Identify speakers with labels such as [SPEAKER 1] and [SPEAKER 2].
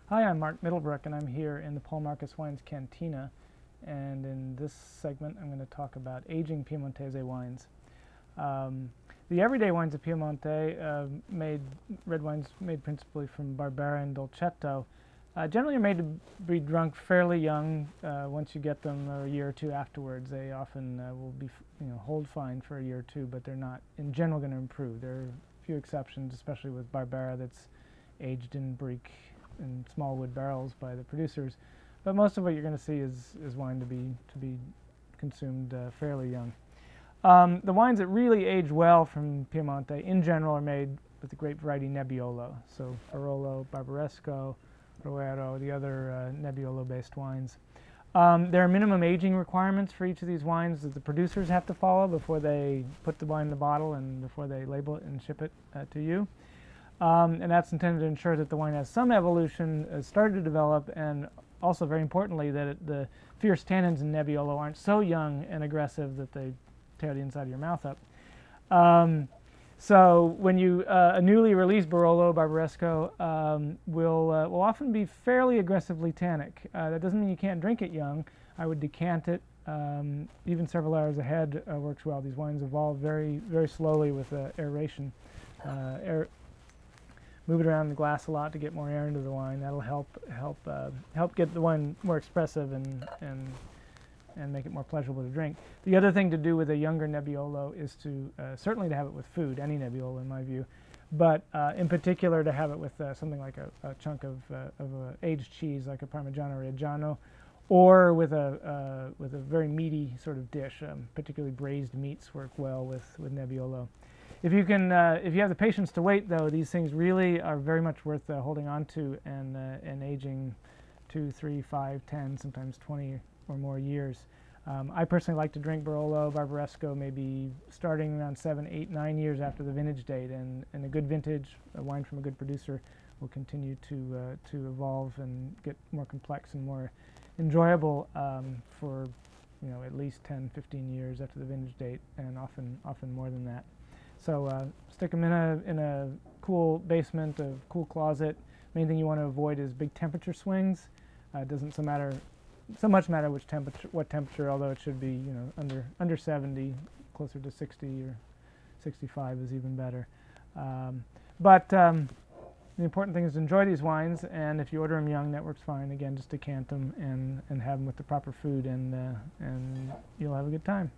[SPEAKER 1] Hi, I'm Mark Middlebrook, and I'm here in the Paul Marcus Wines Cantina. And in this segment, I'm going to talk about aging Piemontese wines. The everyday wines of Piemonte, red wines made principally from Barbera and Dolcetto, generally are made to be drunk fairly young. Once you get them a year or two afterwards, they often will be, hold fine for a year or two, but they're not, in general, going to improve. There are a few exceptions, especially with Barbera, that's aged in Brique in small wood barrels by the producers. But most of what you're going to see is wine to be consumed fairly young. The wines that really age well from Piemonte, in general, are made with the grape variety Nebbiolo. So Barolo, Barbaresco, Roero, the other Nebbiolo-based wines. There are minimum aging requirements for each of these wines that the producers have to follow before they put the wine in the bottle and before they label it and ship it to you. And that's intended to ensure that the wine has some evolution, started to develop, and also, very importantly, that the fierce tannins in Nebbiolo aren't so young and aggressive that they tear the inside of your mouth up. So when a newly released Barolo Barbaresco will often be fairly aggressively tannic. That doesn't mean you can't drink it young. I would decant it. Even several hours ahead works well. These wines evolve very, very slowly with aeration. Move it around the glass a lot to get more air into the wine. That'll help get the wine more expressive and make it more pleasurable to drink. The other thing to do with a younger Nebbiolo is to certainly to have it with food, any Nebbiolo in my view, but in particular to have it with something like a chunk of aged cheese like a Parmigiano Reggiano, or with a very meaty sort of dish. Particularly braised meats work well with Nebbiolo. If you have the patience to wait, though, these things really are very much worth holding on to and aging 2, 3, 5, 10, sometimes 20 or more years. I personally like to drink Barolo Barbaresco maybe starting around 7, 8, 9 years after the vintage date, and a good vintage, a wine from a good producer, will continue to evolve and get more complex and more enjoyable for at least 10, 15 years after the vintage date, and often more than that. So stick them in a cool basement, a cool closet. Main thing you want to avoid is big temperature swings. It doesn't so much matter what temperature, although it should be under 70, closer to 60 or 65 is even better. But the important thing is to enjoy these wines, and if you order them young, that works fine. Again, just decant them and have them with the proper food, and you'll have a good time.